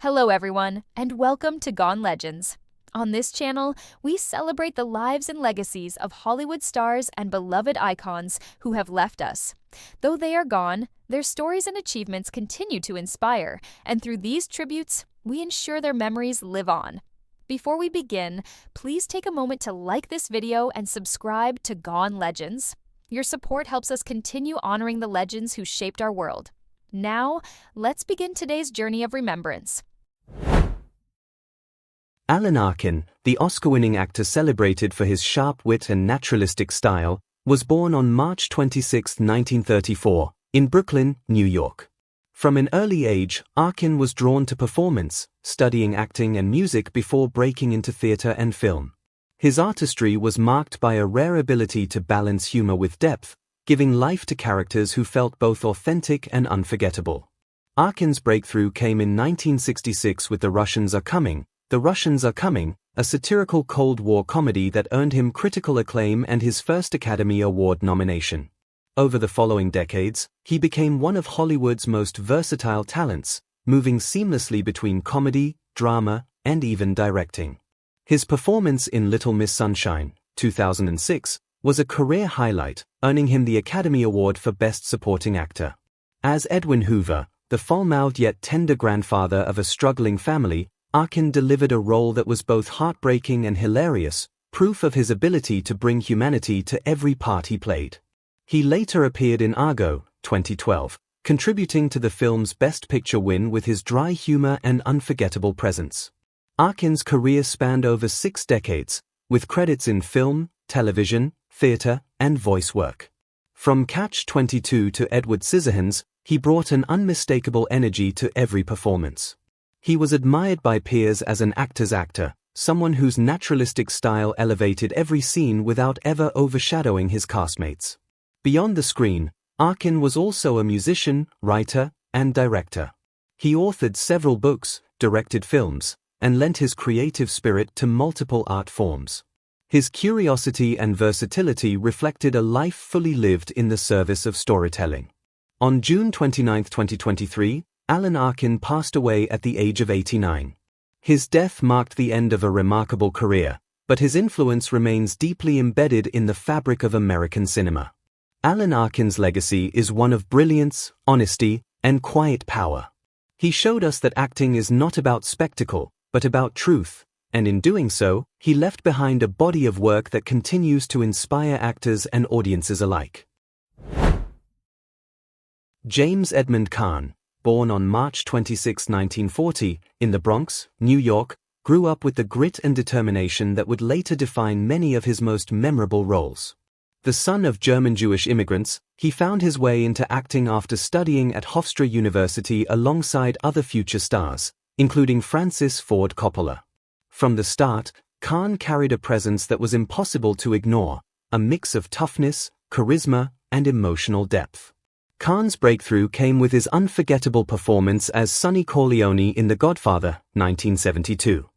Hello everyone, and welcome to Gone Legends. On this channel, we celebrate the lives and legacies of Hollywood stars and beloved icons who have left us. Though they are gone, their stories and achievements continue to inspire, and through these tributes, we ensure their memories live on. Before we begin, please take a moment to like this video and subscribe to Gone Legends. Your support helps us continue honoring the legends who shaped our world. Now, let's begin today's journey of remembrance. Alan Arkin, the Oscar-winning actor celebrated for his sharp wit and naturalistic style, was born on March 26, 1934, in Brooklyn, New York. From an early age, Arkin was drawn to performance, studying acting and music before breaking into theater and film. His artistry was marked by a rare ability to balance humor with depth, giving life to characters who felt both authentic and unforgettable. Arkin's breakthrough came in 1966 with The Russians Are Coming, a satirical Cold War comedy that earned him critical acclaim and his first Academy Award nomination. Over the following decades, he became one of Hollywood's most versatile talents, moving seamlessly between comedy, drama, and even directing. His performance in Little Miss Sunshine, 2006, was a career highlight, earning him the Academy Award for Best Supporting Actor. As Edwin Hoover, the foul-mouthed yet tender grandfather of a struggling family, Arkin delivered a role that was both heartbreaking and hilarious, proof of his ability to bring humanity to every part he played. He later appeared in Argo, 2012, contributing to the film's Best Picture win with his dry humor and unforgettable presence. Arkin's career spanned over 6 decades, with credits in film, television, theater, and voice work. From Catch-22 to Edward Scissorhands, he brought an unmistakable energy to every performance. He was admired by peers as an actor's actor, someone whose naturalistic style elevated every scene without ever overshadowing his castmates. Beyond the screen, Arkin was also a musician, writer, and director. He authored several books, directed films, and lent his creative spirit to multiple art forms. His curiosity and versatility reflected a life fully lived in the service of storytelling. On June 29, 2023, Alan Arkin passed away at the age of 89. His death marked the end of a remarkable career, but his influence remains deeply embedded in the fabric of American cinema. Alan Arkin's legacy is one of brilliance, honesty, and quiet power. He showed us that acting is not about spectacle, but about truth, and in doing so, he left behind a body of work that continues to inspire actors and audiences alike. James Edmund Caan, born on March 26, 1940, in the Bronx, New York, grew up with the grit and determination that would later define many of his most memorable roles. The son of German-Jewish immigrants, he found his way into acting after studying at Hofstra University alongside other future stars, including Francis Ford Coppola. From the start, Caan carried a presence that was impossible to ignore, a mix of toughness, charisma, and emotional depth. Caan's breakthrough came with his unforgettable performance as Sonny Corleone in The Godfather, 1972.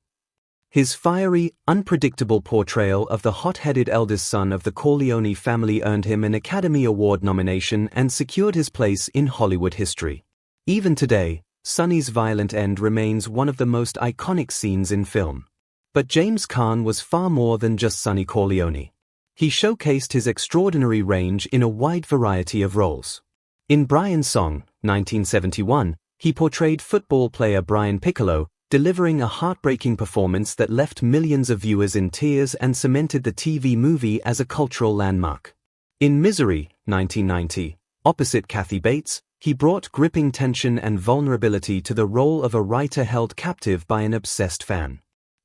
His fiery, unpredictable portrayal of the hot-headed eldest son of the Corleone family earned him an Academy Award nomination and secured his place in Hollywood history. Even today, Sonny's violent end remains one of the most iconic scenes in film. But James Caan was far more than just Sonny Corleone. He showcased his extraordinary range in a wide variety of roles. In Brian's Song, 1971, he portrayed football player Brian Piccolo, delivering a heartbreaking performance that left millions of viewers in tears and cemented the TV movie as a cultural landmark. In Misery, 1990, opposite Kathy Bates, he brought gripping tension and vulnerability to the role of a writer held captive by an obsessed fan.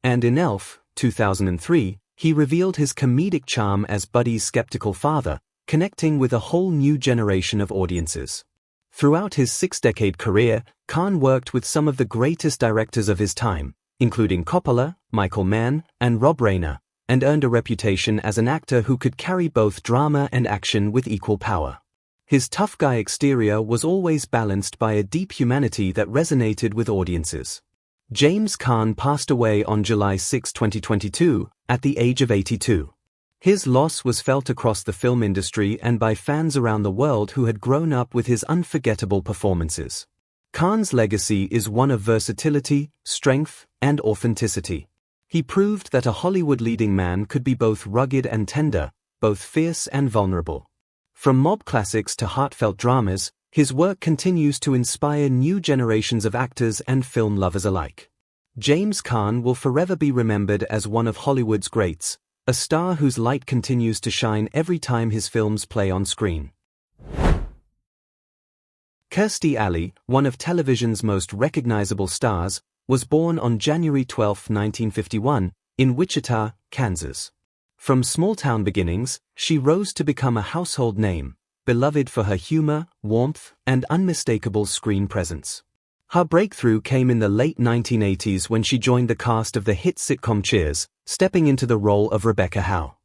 And in Elf, 2003, he revealed his comedic charm as Buddy's skeptical father, connecting with a whole new generation of audiences. Throughout his 6-decade career, Caan worked with some of the greatest directors of his time, including Coppola, Michael Mann, and Rob Reiner, and earned a reputation as an actor who could carry both drama and action with equal power. His tough guy exterior was always balanced by a deep humanity that resonated with audiences. James Caan passed away on July 6, 2022, at the age of 82. His loss was felt across the film industry and by fans around the world who had grown up with his unforgettable performances. Caan's legacy is one of versatility, strength, and authenticity. He proved that a Hollywood leading man could be both rugged and tender, both fierce and vulnerable. From mob classics to heartfelt dramas, his work continues to inspire new generations of actors and film lovers alike. James Caan will forever be remembered as one of Hollywood's greats, a star whose light continues to shine every time his films play on screen. Kirstie Alley, one of television's most recognizable stars, was born on January 12, 1951, in Wichita, Kansas. From small-town beginnings, she rose to become a household name, beloved for her humor, warmth, and unmistakable screen presence. Her breakthrough came in the late 1980s when she joined the cast of the hit sitcom Cheers, stepping into the role of Rebecca Howe.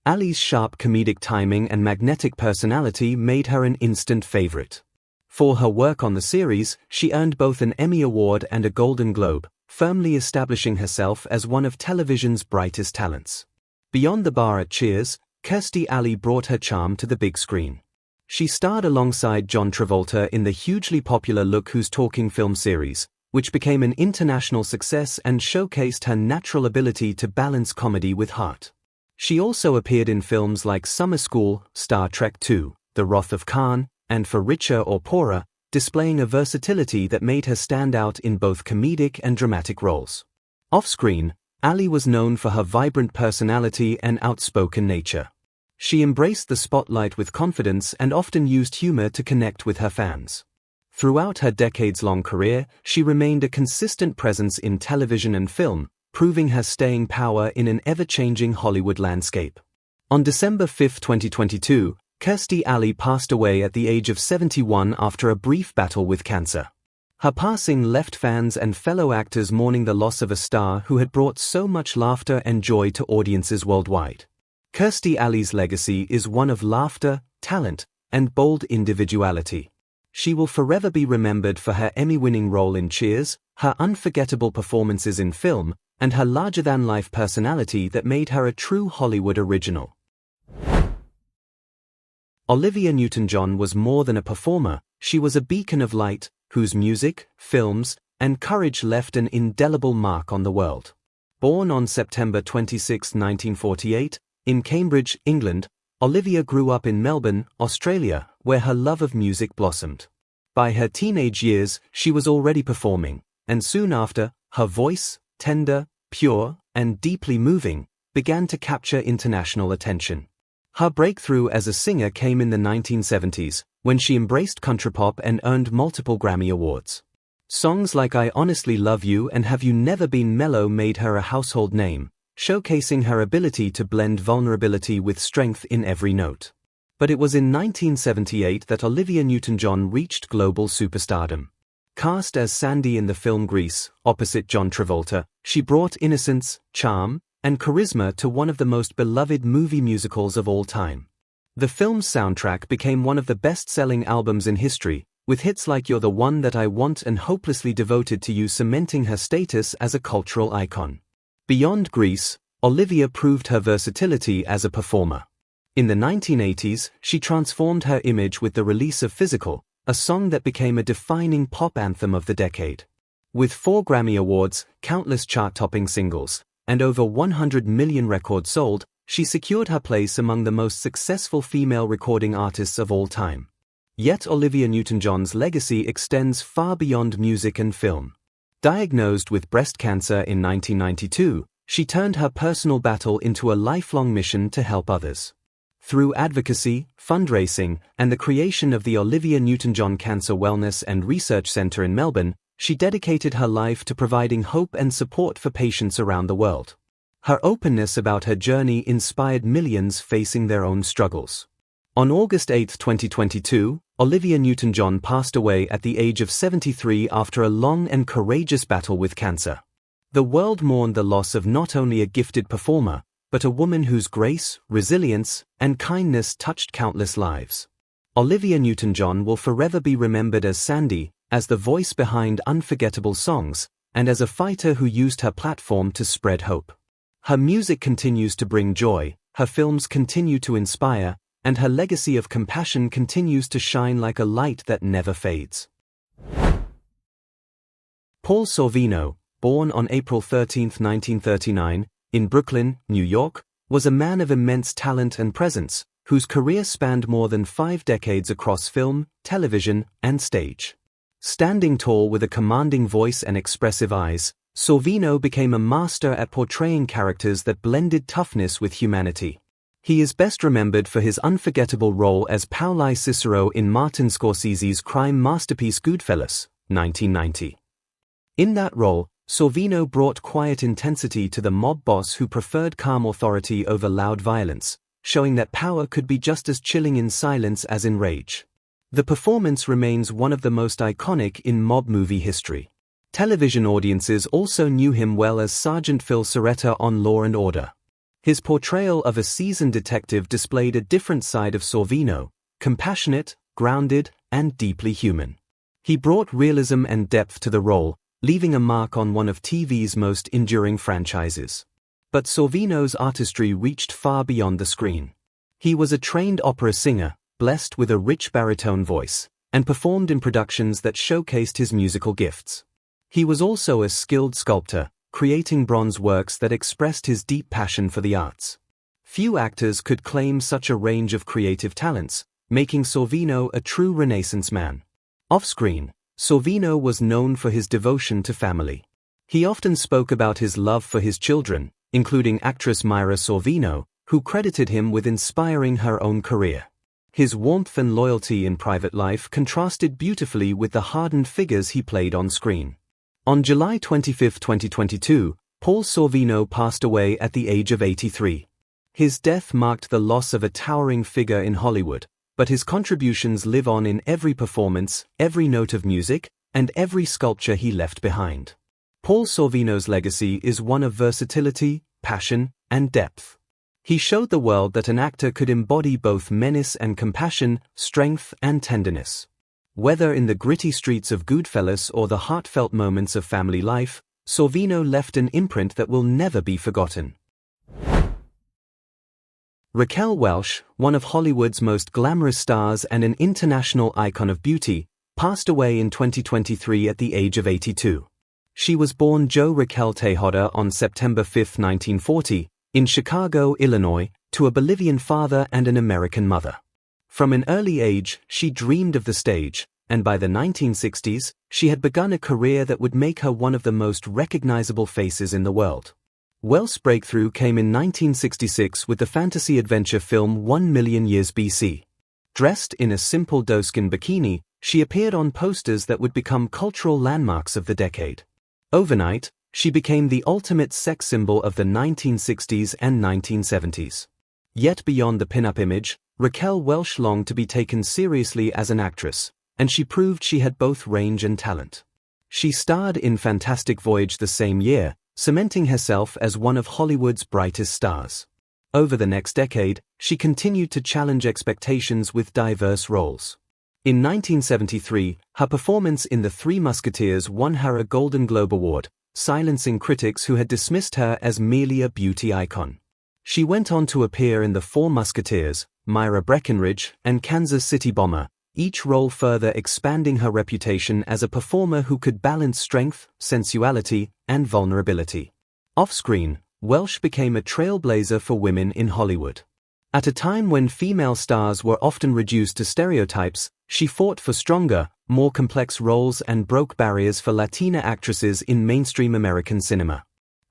Alley's sharp comedic timing and magnetic personality made her an instant favorite. For her work on the series, she earned both an Emmy Award and a Golden Globe, firmly establishing herself as one of television's brightest talents. Beyond the bar at Cheers, Kirstie Alley brought her charm to the big screen. She starred alongside John Travolta in the hugely popular Look Who's Talking film series, which became an international success and showcased her natural ability to balance comedy with heart. She also appeared in films like Summer School, Star Trek II, The Wrath of Khan, and For Richer or Poorer, displaying a versatility that made her stand out in both comedic and dramatic roles. Off-screen, Alley was known for her vibrant personality and outspoken nature. She embraced the spotlight with confidence and often used humor to connect with her fans. Throughout her decades-long career, she remained a consistent presence in television and film, proving her staying power in an ever-changing Hollywood landscape. On December 5, 2022, Kirstie Alley passed away at the age of 71 after a brief battle with cancer. Her passing left fans and fellow actors mourning the loss of a star who had brought so much laughter and joy to audiences worldwide. Kirstie Alley's legacy is one of laughter, talent, and bold individuality. She will forever be remembered for her Emmy-winning role in Cheers, her unforgettable performances in film, and her larger-than-life personality that made her a true Hollywood original. Olivia Newton-John was more than a performer, she was a beacon of light, whose music, films, and courage left an indelible mark on the world. Born on September 26, 1948, in Cambridge, England, Olivia grew up in Melbourne, Australia, where her love of music blossomed. By her teenage years, she was already performing, and soon after, her voice, tender, pure, and deeply moving, began to capture international attention. Her breakthrough as a singer came in the 1970s, when she embraced countrypop and earned multiple Grammy Awards. Songs like I Honestly Love You and Have You Never Been Mellow made her a household name, showcasing her ability to blend vulnerability with strength in every note. But it was in 1978 that Olivia Newton-John reached global superstardom. Cast as Sandy in the film Grease, opposite John Travolta, she brought innocence, charm, and charisma to one of the most beloved movie musicals of all time. The film's soundtrack became one of the best-selling albums in history, with hits like You're the One That I Want and Hopelessly Devoted to You cementing her status as a cultural icon. Beyond Grease, Olivia proved her versatility as a performer. In the 1980s, she transformed her image with the release of Physical, a song that became a defining pop anthem of the decade. With 4 Grammy Awards, countless chart-topping singles, and over 100 million records sold, she secured her place among the most successful female recording artists of all time. Yet Olivia Newton-John's legacy extends far beyond music and film. Diagnosed with breast cancer in 1992, she turned her personal battle into a lifelong mission to help others. Through advocacy, fundraising, and the creation of the Olivia Newton-John Cancer Wellness and Research Center in Melbourne, she dedicated her life to providing hope and support for patients around the world. Her openness about her journey inspired millions facing their own struggles. On August 8, 2022, Olivia Newton-John passed away at the age of 73 after a long and courageous battle with cancer. The world mourned the loss of not only a gifted performer, but a woman whose grace, resilience, and kindness touched countless lives. Olivia Newton-John will forever be remembered as Sandy, as the voice behind unforgettable songs, and as a fighter who used her platform to spread hope. Her music continues to bring joy, her films continue to inspire, and her legacy of compassion continues to shine like a light that never fades. Paul Sorvino, born on April 13, 1939, in Brooklyn, New York, was a man of immense talent and presence, whose career spanned more than 5 decades across film, television, and stage. Standing tall with a commanding voice and expressive eyes, Sorvino became a master at portraying characters that blended toughness with humanity. He is best remembered for his unforgettable role as Paulie Cicero in Martin Scorsese's crime masterpiece Goodfellas, 1990. In that role, Sorvino brought quiet intensity to the mob boss who preferred calm authority over loud violence, showing that power could be just as chilling in silence as in rage. The performance remains one of the most iconic in mob movie history. Television audiences also knew him well as Sergeant Phil Serretta on Law & Order. His portrayal of a seasoned detective displayed a different side of Sorvino, compassionate, grounded, and deeply human. He brought realism and depth to the role, leaving a mark on one of TV's most enduring franchises. But Sorvino's artistry reached far beyond the screen. He was a trained opera singer, blessed with a rich baritone voice, and performed in productions that showcased his musical gifts. He was also a skilled sculptor, creating bronze works that expressed his deep passion for the arts. Few actors could claim such a range of creative talents, making Sorvino a true Renaissance man. Off-screen, Sorvino was known for his devotion to family. He often spoke about his love for his children, including actress Myra Sorvino, who credited him with inspiring her own career. His warmth and loyalty in private life contrasted beautifully with the hardened figures he played on screen. On July 25, 2022, Paul Sorvino passed away at the age of 83. His death marked the loss of a towering figure in Hollywood, but his contributions live on in every performance, every note of music, and every sculpture he left behind. Paul Sorvino's legacy is one of versatility, passion, and depth. He showed the world that an actor could embody both menace and compassion, strength and tenderness. Whether in the gritty streets of Goodfellas or the heartfelt moments of family life, Sorvino left an imprint that will never be forgotten. Raquel Welch, one of Hollywood's most glamorous stars and an international icon of beauty, passed away in 2023 at the age of 82. She was born Jo Raquel Tejada on September 5, 1940, in Chicago, Illinois, to a Bolivian father and an American mother. From an early age, she dreamed of the stage, and by the 1960s, she had begun a career that would make her one of the most recognizable faces in the world. Welch's breakthrough came in 1966 with the fantasy adventure film 1 Million Years BC. Dressed in a simple doeskin bikini, she appeared on posters that would become cultural landmarks of the decade. Overnight, she became the ultimate sex symbol of the 1960s and 1970s. Yet beyond the pin-up image, Raquel Welch longed to be taken seriously as an actress, and she proved she had both range and talent. She starred in Fantastic Voyage the same year, cementing herself as one of Hollywood's brightest stars. Over the next decade, she continued to challenge expectations with diverse roles. In 1973, her performance in The Three Musketeers won her a Golden Globe Award, silencing critics who had dismissed her as merely a beauty icon. She went on to appear in The Four Musketeers, Myra Breckinridge, and Kansas City Bomber, each role further expanding her reputation as a performer who could balance strength, sensuality, and vulnerability. Off-screen, Welch became a trailblazer for women in Hollywood. At a time when female stars were often reduced to stereotypes, she fought for stronger, more complex roles and broke barriers for Latina actresses in mainstream American cinema.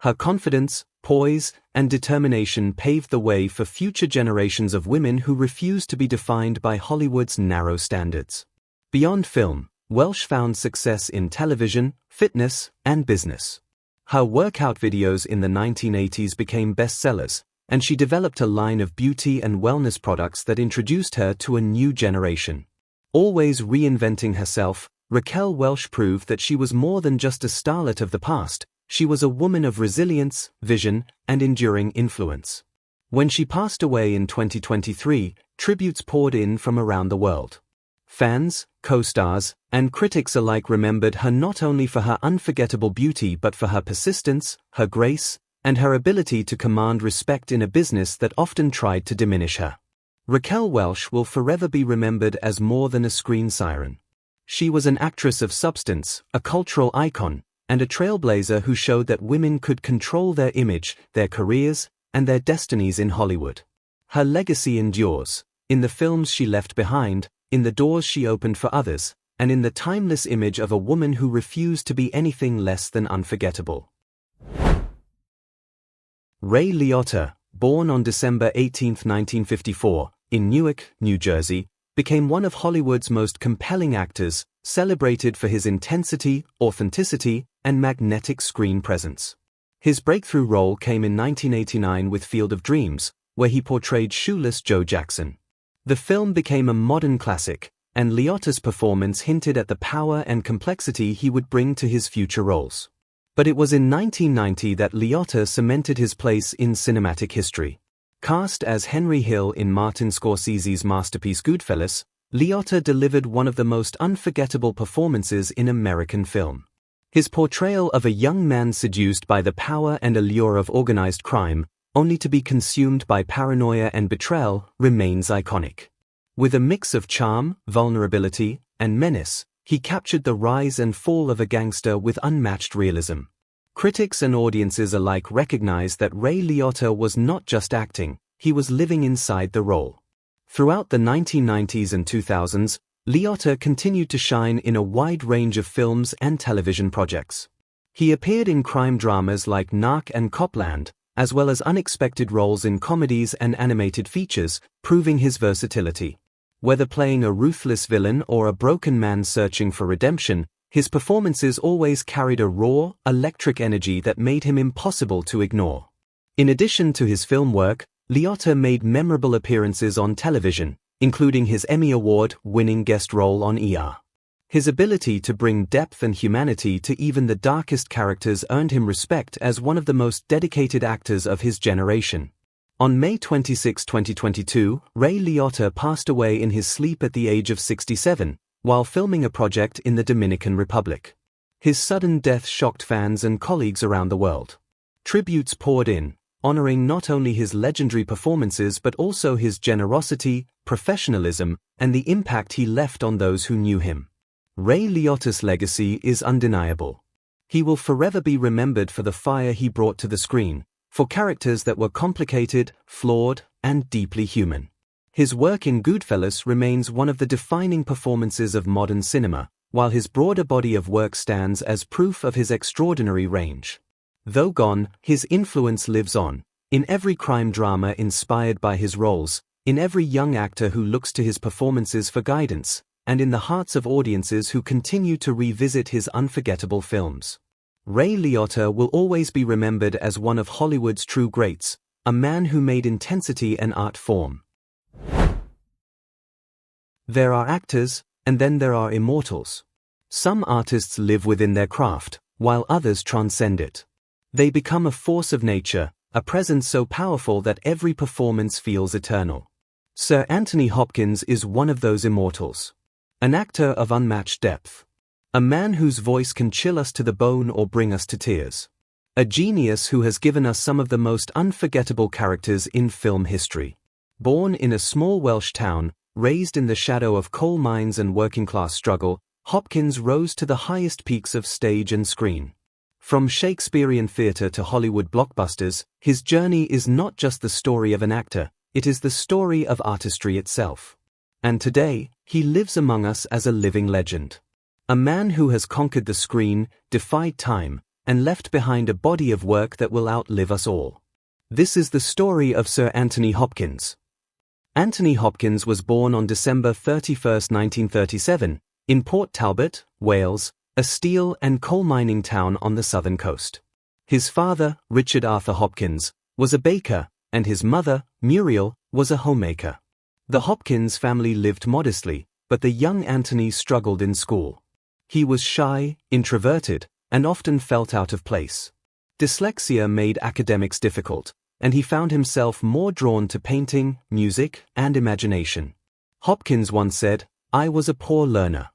Her confidence, poise, and determination paved the way for future generations of women who refused to be defined by Hollywood's narrow standards. Beyond film, Welch found success in television, fitness, and business. Her workout videos in the 1980s became bestsellers, and she developed a line of beauty and wellness products that introduced her to a new generation. Always reinventing herself, Raquel Welch proved that she was more than just a starlet of the past. She was a woman of resilience, vision, and enduring influence. When she passed away in 2023, tributes poured in from around the world. Fans, co-stars, and critics alike remembered her not only for her unforgettable beauty but for her persistence, her grace, and her ability to command respect in a business that often tried to diminish her. Raquel Welch will forever be remembered as more than a screen siren. She was an actress of substance, a cultural icon, and a trailblazer who showed that women could control their image, their careers, and their destinies in Hollywood. Her legacy endures, in the films she left behind, in the doors she opened for others, and in the timeless image of a woman who refused to be anything less than unforgettable. Ray Liotta, born on December 18, 1954, in Newark, New Jersey, became one of Hollywood's most compelling actors, celebrated for his intensity, authenticity, and magnetic screen presence. His breakthrough role came in 1989 with Field of Dreams, where he portrayed shoeless Joe Jackson. The film became a modern classic, and Liotta's performance hinted at the power and complexity he would bring to his future roles. But it was in 1990 that Liotta cemented his place in cinematic history. Cast as Henry Hill in Martin Scorsese's masterpiece Goodfellas, Liotta delivered one of the most unforgettable performances in American film. His portrayal of a young man seduced by the power and allure of organized crime, only to be consumed by paranoia and betrayal, remains iconic. With a mix of charm, vulnerability, and menace, he captured the rise and fall of a gangster with unmatched realism. Critics and audiences alike recognized that Ray Liotta was not just acting, he was living inside the role. Throughout the 1990s and 2000s, Liotta continued to shine in a wide range of films and television projects. He appeared in crime dramas like Narc and Copland, as well as unexpected roles in comedies and animated features, proving his versatility. Whether playing a ruthless villain or a broken man searching for redemption, his performances always carried a raw, electric energy that made him impossible to ignore. In addition to his film work, Liotta made memorable appearances on television, including his Emmy Award-winning guest role on ER. His ability to bring depth and humanity to even the darkest characters earned him respect as one of the most dedicated actors of his generation. On May 26, 2022, Ray Liotta passed away in his sleep at the age of 67, while filming a project in the Dominican Republic. His sudden death shocked fans and colleagues around the world. Tributes poured in, honoring not only his legendary performances but also his generosity, professionalism, and the impact he left on those who knew him. Ray Liotta's legacy is undeniable. He will forever be remembered for the fire he brought to the screen, for characters that were complicated, flawed, and deeply human. His work in Goodfellas remains one of the defining performances of modern cinema, while his broader body of work stands as proof of his extraordinary range. Though gone, his influence lives on, in every crime drama inspired by his roles, in every young actor who looks to his performances for guidance, and in the hearts of audiences who continue to revisit his unforgettable films. Ray Liotta will always be remembered as one of Hollywood's true greats, a man who made intensity an art form. There are actors, and then there are immortals. Some artists live within their craft, while others transcend it. They become a force of nature, a presence so powerful that every performance feels eternal. Sir Anthony Hopkins is one of those immortals. An actor of unmatched depth. A man whose voice can chill us to the bone or bring us to tears. A genius who has given us some of the most unforgettable characters in film history. Born in a small Welsh town, raised in the shadow of coal mines and working-class struggle, Hopkins rose to the highest peaks of stage and screen. From Shakespearean theatre to Hollywood blockbusters, his journey is not just the story of an actor, it is the story of artistry itself. And today, he lives among us as a living legend. A man who has conquered the screen, defied time, and left behind a body of work that will outlive us all. This is the story of Sir Anthony Hopkins. Anthony Hopkins was born on December 31, 1937, in Port Talbot, Wales, a steel and coal mining town on the southern coast. His father, Richard Arthur Hopkins, was a baker, and his mother, Muriel, was a homemaker. The Hopkins family lived modestly, but the young Anthony struggled in school. He was shy, introverted, and often felt out of place. Dyslexia made academics difficult, and he found himself more drawn to painting, music, and imagination. Hopkins once said, "I was a poor learner.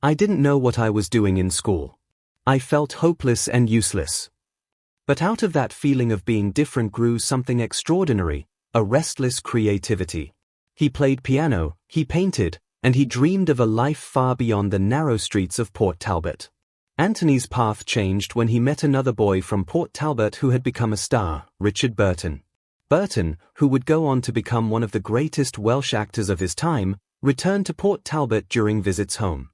I didn't know what I was doing in school. I felt hopeless and useless." But out of that feeling of being different grew something extraordinary, a restless creativity. He played piano, he painted, and he dreamed of a life far beyond the narrow streets of Port Talbot. Anthony's path changed when he met another boy from Port Talbot who had become a star, Richard Burton. Burton, who would go on to become one of the greatest Welsh actors of his time, returned to Port Talbot during visits home.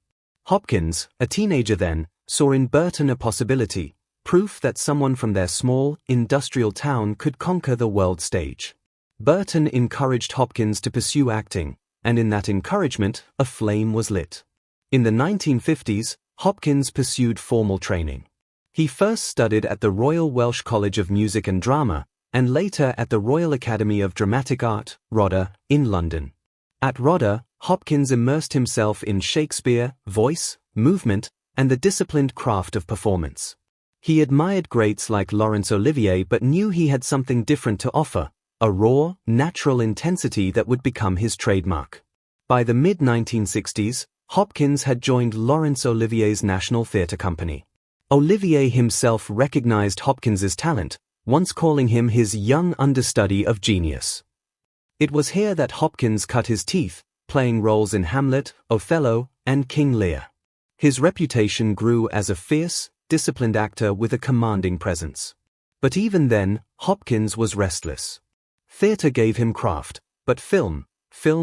Hopkins, a teenager then, saw in Burton a possibility, proof that someone from their small, industrial town could conquer the world stage. Burton encouraged Hopkins to pursue acting, and in that encouragement, a flame was lit. In the 1950s, Hopkins pursued formal training. He first studied at the Royal Welsh College of Music and Drama, and later at the Royal Academy of Dramatic Art, RODA, in London. At RODA, Hopkins immersed himself in Shakespeare, voice, movement, and the disciplined craft of performance. He admired greats like Laurence Olivier but knew he had something different to offer, a raw, natural intensity that would become his trademark. By the mid-1960s, Hopkins had joined Laurence Olivier's National Theatre Company. Olivier himself recognized Hopkins's talent, once calling him his young understudy of genius. It was here that Hopkins cut his teeth, playing roles in Hamlet, Othello, and King Lear. His reputation grew as a fierce, disciplined actor with a commanding presence. But even then, Hopkins was restless. Theatre gave him craft, but film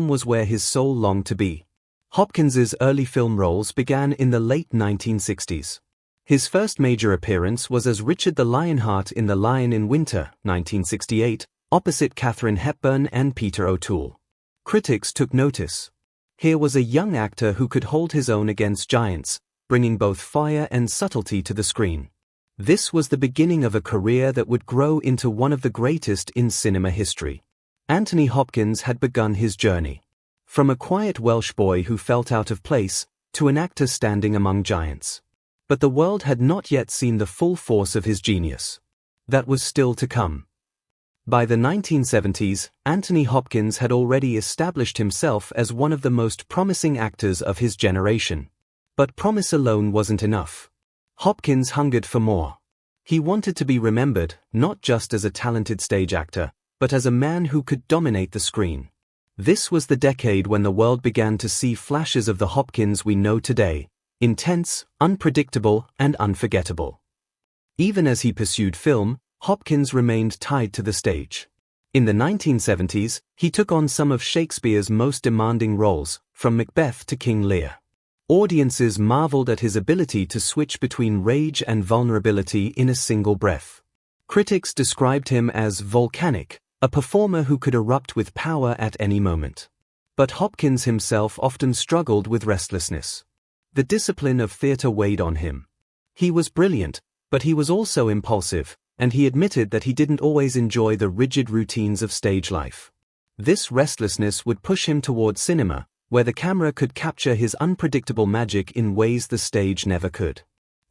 was where his soul longed to be. Hopkins's early film roles began in the late 1960s. His first major appearance was as Richard the Lionheart in The Lion in Winter, 1968, opposite Katharine Hepburn and Peter O'Toole. Critics took notice. Here was a young actor who could hold his own against giants, bringing both fire and subtlety to the screen. This was the beginning of a career that would grow into one of the greatest in cinema history. Anthony Hopkins had begun his journey. From a quiet Welsh boy who felt out of place, to an actor standing among giants. But the world had not yet seen the full force of his genius. That was still to come. By the 1970s, Anthony Hopkins had already established himself as one of the most promising actors of his generation. But promise alone wasn't enough. Hopkins hungered for more. He wanted to be remembered, not just as a talented stage actor, but as a man who could dominate the screen. This was the decade when the world began to see flashes of the Hopkins we know today, intense, unpredictable, and unforgettable. Even as he pursued film, Hopkins remained tied to the stage. In the 1970s, he took on some of Shakespeare's most demanding roles, from Macbeth to King Lear. Audiences marveled at his ability to switch between rage and vulnerability in a single breath. Critics described him as volcanic, a performer who could erupt with power at any moment. But Hopkins himself often struggled with restlessness. The discipline of theatre weighed on him. He was brilliant, but he was also impulsive, and he admitted that he didn't always enjoy the rigid routines of stage life. This restlessness would push him towards cinema, where the camera could capture his unpredictable magic in ways the stage never could.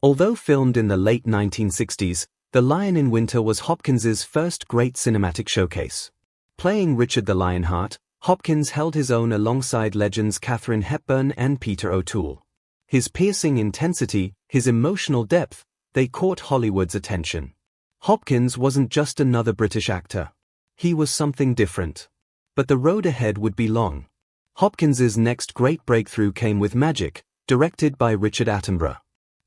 Although filmed in the late 1960s, The Lion in Winter was Hopkins's first great cinematic showcase. Playing Richard the Lionheart, Hopkins held his own alongside legends Katharine Hepburn and Peter O'Toole. His piercing intensity, his emotional depth, they caught Hollywood's attention. Hopkins wasn't just another British actor. He was something different. But the road ahead would be long. Hopkins's next great breakthrough came with Magic, directed by Richard Attenborough.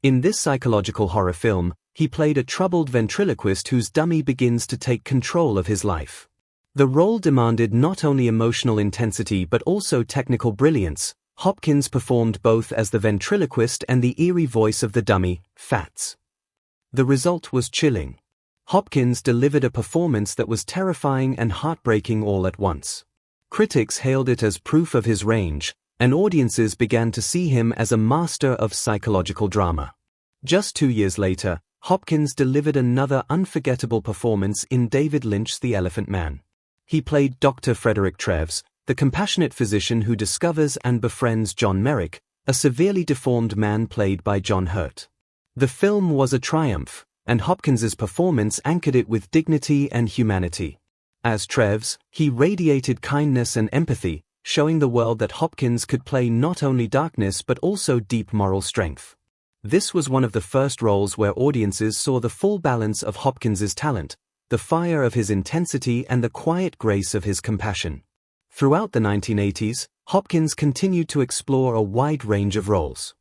In this psychological horror film, he played a troubled ventriloquist whose dummy begins to take control of his life. The role demanded not only emotional intensity but also technical brilliance. Hopkins performed both as the ventriloquist and the eerie voice of the dummy, Fats. The result was chilling. Hopkins delivered a performance that was terrifying and heartbreaking all at once. Critics hailed it as proof of his range, and audiences began to see him as a master of psychological drama. Just 2 years later, Hopkins delivered another unforgettable performance in David Lynch's The Elephant Man. He played Dr. Frederick Treves, the compassionate physician who discovers and befriends John Merrick, a severely deformed man played by John Hurt. The film was a triumph, and Hopkins's performance anchored it with dignity and humanity. As Treves, he radiated kindness and empathy, showing the world that Hopkins could play not only darkness but also deep moral strength. This was one of the first roles where audiences saw the full balance of Hopkins's talent, the fire of his intensity and the quiet grace of his compassion. Throughout the 1980s, Hopkins continued to explore a wide range of roles.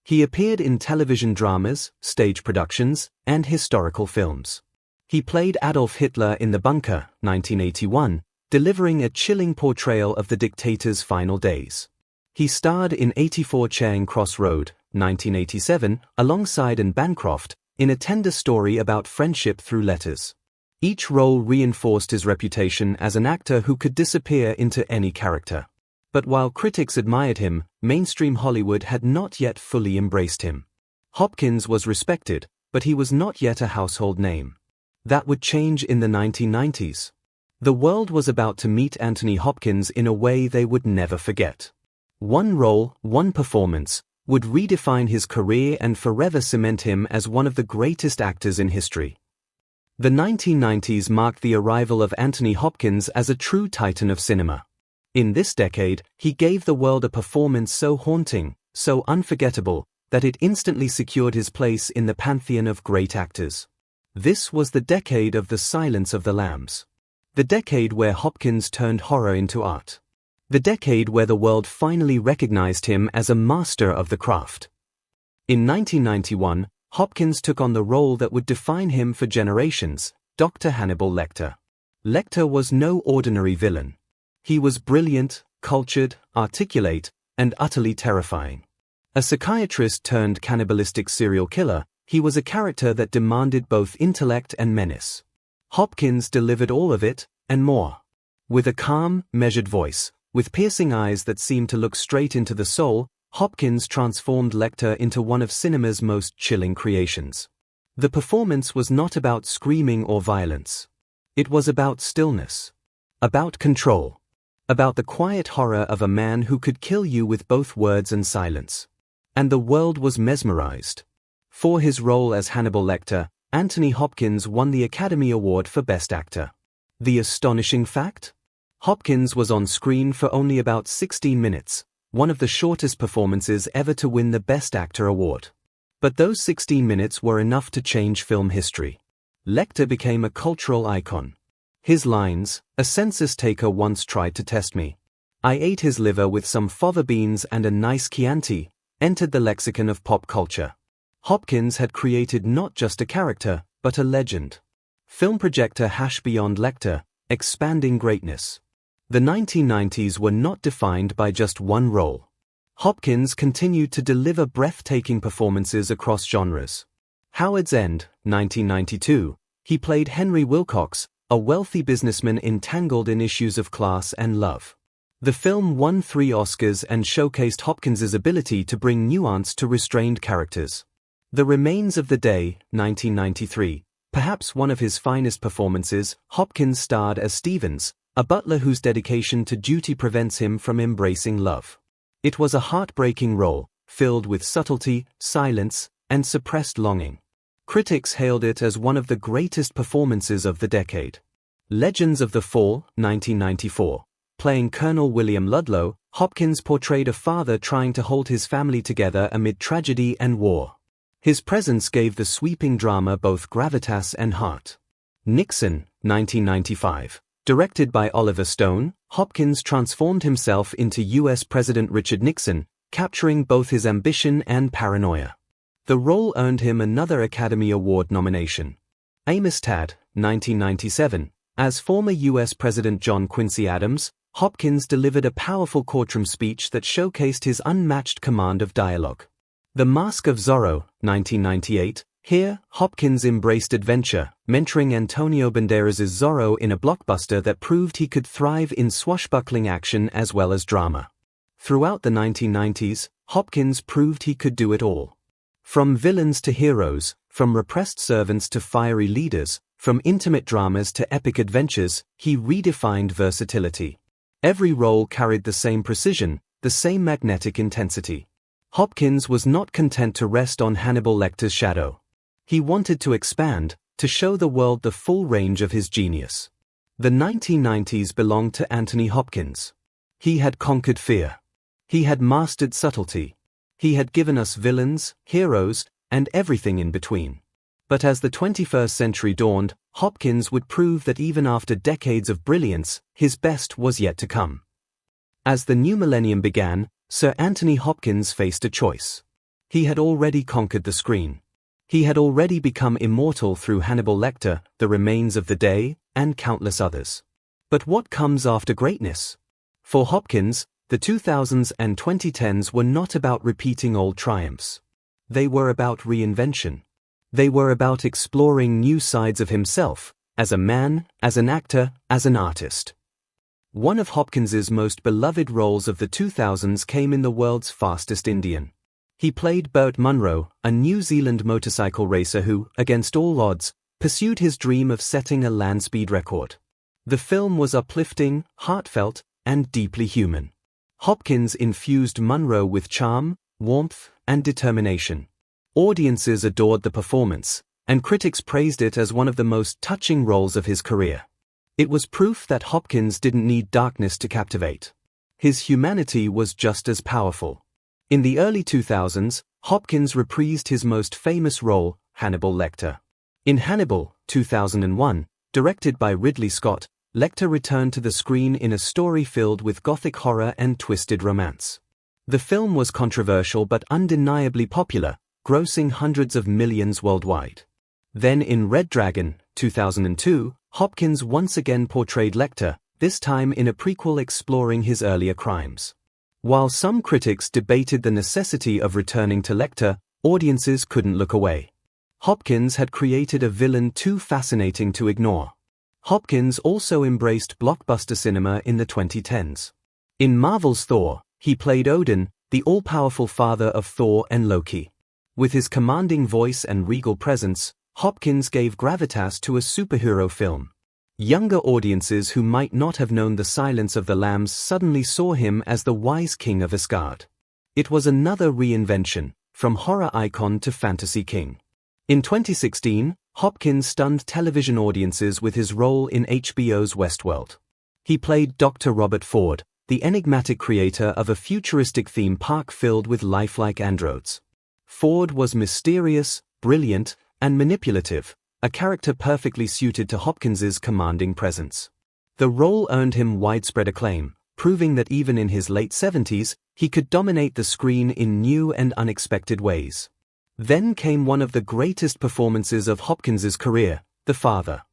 He appeared in television dramas, stage productions, and historical films. He played Adolf Hitler in The Bunker, 1981, delivering a chilling portrayal of the dictator's final days. He starred in 84 Charing Cross Road, 1987, alongside Anne Bancroft, in a tender story about friendship through letters. Each role reinforced his reputation as an actor who could disappear into any character. But while critics admired him, mainstream Hollywood had not yet fully embraced him. Hopkins was respected, but he was not yet a household name. That would change in the 1990s. The world was about to meet Anthony Hopkins in a way they would never forget. One role, one performance, would redefine his career and forever cement him as one of the greatest actors in history. The 1990s marked the arrival of Anthony Hopkins as a true titan of cinema. In this decade, he gave the world a performance so haunting, so unforgettable, that it instantly secured his place in the pantheon of great actors. This was the decade of the Silence of the Lambs. The decade where Hopkins turned horror into art. The decade where the world finally recognized him as a master of the craft. In 1991, Hopkins took on the role that would define him for generations, Dr. Hannibal Lecter. Lecter was no ordinary villain. He was brilliant, cultured, articulate, and utterly terrifying. A psychiatrist turned cannibalistic serial killer, he was a character that demanded both intellect and menace. Hopkins delivered all of it, and more. With a calm, measured voice, with piercing eyes that seemed to look straight into the soul, Hopkins transformed Lecter into one of cinema's most chilling creations. The performance was not about screaming or violence. It was about stillness. About control. About the quiet horror of a man who could kill you with both words and silence. And the world was mesmerized. For his role as Hannibal Lecter, Anthony Hopkins won the Academy Award for Best Actor. The astonishing fact? Hopkins was on screen for only about 16 minutes, one of the shortest performances ever to win the Best Actor award. But those 16 minutes were enough to change film history. Lecter became a cultural icon. His lines, "A census taker once tried to test me. I ate his liver with some fava beans and a nice Chianti," entered the lexicon of pop culture. Hopkins had created not just a character, but a legend. Film projector #beyond Lecter, expanding greatness. The 1990s were not defined by just one role. Hopkins continued to deliver breathtaking performances across genres. Howard's End, 1992, he played Henry Wilcox, a wealthy businessman entangled in issues of class and love. The film won 3 Oscars and showcased Hopkins's ability to bring nuance to restrained characters. The Remains of the Day, 1993, perhaps one of his finest performances, Hopkins starred as Stevens, a butler whose dedication to duty prevents him from embracing love. It was a heartbreaking role, filled with subtlety, silence, and suppressed longing. Critics hailed it as one of the greatest performances of the decade. Legends of the Fall, 1994. Playing Colonel William Ludlow, Hopkins portrayed a father trying to hold his family together amid tragedy and war. His presence gave the sweeping drama both gravitas and heart. Nixon, 1995. Directed by Oliver Stone, Hopkins transformed himself into U.S. President Richard Nixon, capturing both his ambition and paranoia. The role earned him another Academy Award nomination. Amistad, 1997. As former U.S. President John Quincy Adams, Hopkins delivered a powerful courtroom speech that showcased his unmatched command of dialogue. The Mask of Zorro, 1998. Here, Hopkins embraced adventure, mentoring Antonio Banderas's Zorro in a blockbuster that proved he could thrive in swashbuckling action as well as drama. Throughout the 1990s, Hopkins proved he could do it all. From villains to heroes, from repressed servants to fiery leaders, from intimate dramas to epic adventures, he redefined versatility. Every role carried the same precision, the same magnetic intensity. Hopkins was not content to rest on Hannibal Lecter's shadow. He wanted to expand, to show the world the full range of his genius. The 1990s belonged to Anthony Hopkins. He had conquered fear. He had mastered subtlety. He had given us villains, heroes, and everything in between. But as the 21st century dawned, Hopkins would prove that even after decades of brilliance, his best was yet to come. As the new millennium began, Sir Anthony Hopkins faced a choice. He had already conquered the screen. He had already become immortal through Hannibal Lecter, The Remains of the Day, and countless others. But what comes after greatness? For Hopkins, the 2000s and 2010s were not about repeating old triumphs. They were about reinvention. They were about exploring new sides of himself, as a man, as an actor, as an artist. One of Hopkins's most beloved roles of the 2000s came in The World's Fastest Indian. He played Burt Munro, a New Zealand motorcycle racer who, against all odds, pursued his dream of setting a land speed record. The film was uplifting, heartfelt, and deeply human. Hopkins infused Munro with charm, warmth, and determination. Audiences adored the performance, and critics praised it as one of the most touching roles of his career. It was proof that Hopkins didn't need darkness to captivate. His humanity was just as powerful. In the early 2000s, Hopkins reprised his most famous role, Hannibal Lecter. In Hannibal, 2001, directed by Ridley Scott, Lecter returned to the screen in a story filled with gothic horror and twisted romance. The film was controversial but undeniably popular, grossing hundreds of millions worldwide. Then in Red Dragon, 2002, Hopkins once again portrayed Lecter, this time in a prequel exploring his earlier crimes. While some critics debated the necessity of returning to Lecter, audiences couldn't look away. Hopkins had created a villain too fascinating to ignore. Hopkins also embraced blockbuster cinema in the 2010s. In Marvel's Thor, he played Odin, the all-powerful father of Thor and Loki. With his commanding voice and regal presence, Hopkins gave gravitas to a superhero film. Younger audiences who might not have known the Silence of the Lambs suddenly saw him as the wise king of Asgard. It was another reinvention, from horror icon to fantasy king. In 2016, Hopkins stunned television audiences with his role in HBO's Westworld. He played Dr. Robert Ford, the enigmatic creator of a futuristic theme park filled with lifelike androids. Ford was mysterious, brilliant, and manipulative, a character perfectly suited to Hopkins's commanding presence. The role earned him widespread acclaim, proving that even in his late 70s, he could dominate the screen in new and unexpected ways. Then came one of the greatest performances of Hopkins's career, The Father.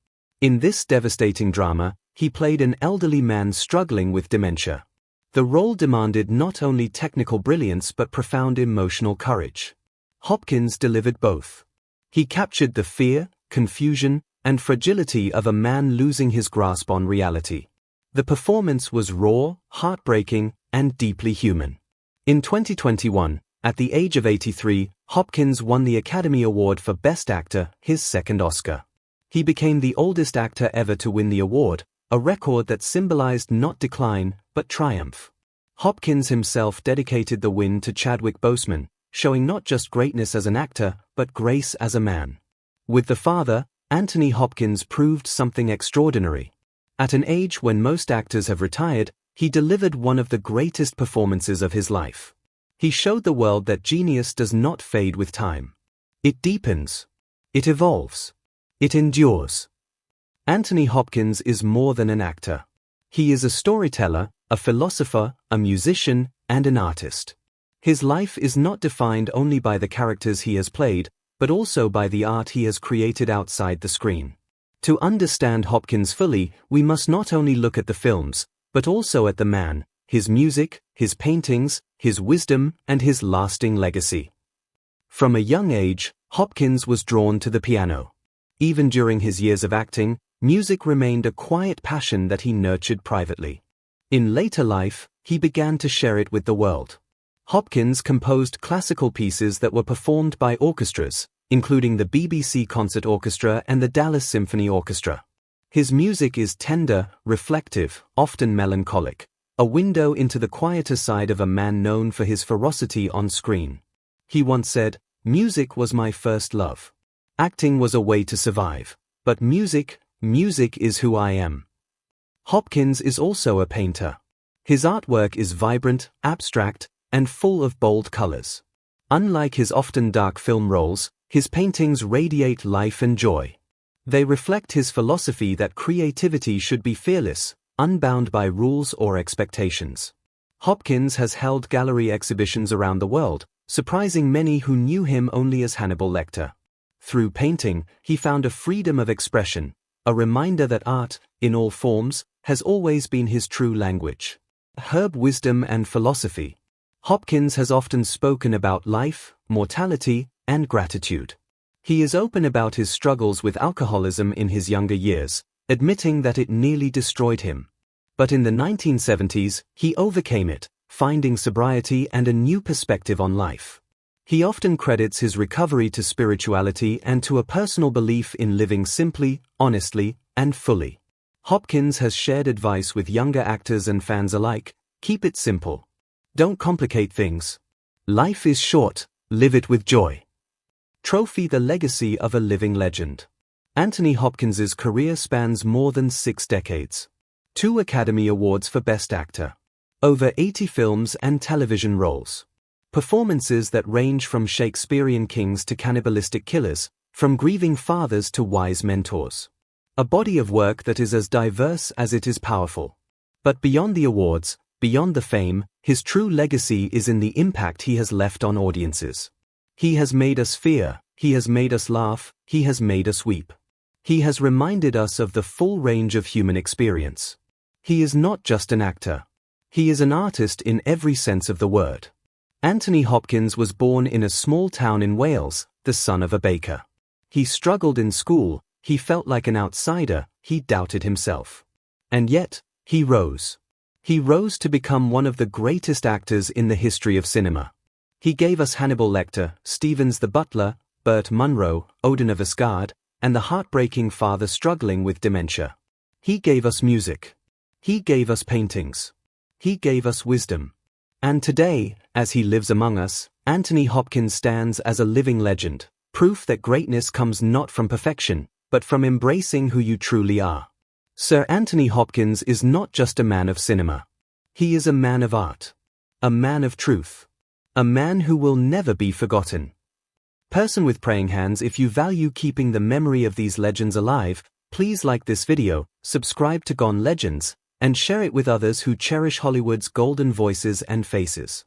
In this devastating drama, he played an elderly man struggling with dementia. The role demanded not only technical brilliance but profound emotional courage. Hopkins delivered both. He captured the fear, confusion, and fragility of a man losing his grasp on reality. The performance was raw, heartbreaking, and deeply human. In 2021, at the age of 83, Hopkins won the Academy Award for Best Actor, his second Oscar. He became the oldest actor ever to win the award, a record that symbolized not decline, but triumph. Hopkins himself dedicated the win to Chadwick Boseman, showing not just greatness as an actor, but grace as a man. With The Father, Anthony Hopkins proved something extraordinary. At an age when most actors have retired, he delivered one of the greatest performances of his life. He showed the world that genius does not fade with time. It deepens. It evolves. It endures. Anthony Hopkins is more than an actor. He is a storyteller, a philosopher, a musician, and an artist. His life is not defined only by the characters he has played, but also by the art he has created outside the screen. To understand Hopkins fully, we must not only look at the films, but also at the man, his music, his paintings, his wisdom, and his lasting legacy. From a young age, Hopkins was drawn to the piano. Even during his years of acting, music remained a quiet passion that he nurtured privately. In later life, he began to share it with the world. Hopkins composed classical pieces that were performed by orchestras, including the BBC Concert Orchestra and the Dallas Symphony Orchestra. His music is tender, reflective, often melancholic, a window into the quieter side of a man known for his ferocity on screen. He once said, "Music was my first love. Acting was a way to survive, but music is who I am." Hopkins is also a painter. His artwork is vibrant, abstract, and full of bold colors. Unlike his often dark film roles, his paintings radiate life and joy. They reflect his philosophy that creativity should be fearless, unbound by rules or expectations. Hopkins has held gallery exhibitions around the world, surprising many who knew him only as Hannibal Lecter. Through painting, he found a freedom of expression, a reminder that art, in all forms, has always been his true language. Herb wisdom and philosophy. Hopkins has often spoken about life, mortality, and gratitude. He is open about his struggles with alcoholism in his younger years, admitting that it nearly destroyed him. But in the 1970s, he overcame it, finding sobriety and a new perspective on life. He often credits his recovery to spirituality and to a personal belief in living simply, honestly, and fully. Hopkins has shared advice with younger actors and fans alike: keep it simple. Don't complicate things. Life is short, live it with joy. Trophy: the legacy of a living legend. Anthony Hopkins's career spans more than 6 decades. 2 Academy Awards for Best Actor. Over 80 films and television roles. Performances that range from Shakespearean kings to cannibalistic killers, from grieving fathers to wise mentors. A body of work that is as diverse as it is powerful. But beyond the awards, beyond the fame, his true legacy is in the impact he has left on audiences. He has made us fear, he has made us laugh, he has made us weep. He has reminded us of the full range of human experience. He is not just an actor. He is an artist in every sense of the word. Anthony Hopkins was born in a small town in Wales, the son of a baker. He struggled in school, he felt like an outsider, he doubted himself. And yet, he rose. He rose to become one of the greatest actors in the history of cinema. He gave us Hannibal Lecter, Stevens the Butler, Burt Munro, Odin of Asgard, and the heartbreaking father struggling with dementia. He gave us music. He gave us paintings. He gave us wisdom. And today, as he lives among us, Anthony Hopkins stands as a living legend, proof that greatness comes not from perfection, but from embracing who you truly are. Sir Anthony Hopkins is not just a man of cinema. He is a man of art. A man of truth. A man who will never be forgotten. Person with praying hands, if you value keeping the memory of these legends alive, please like this video, subscribe to Gone Legends, and share it with others who cherish Hollywood's golden voices and faces.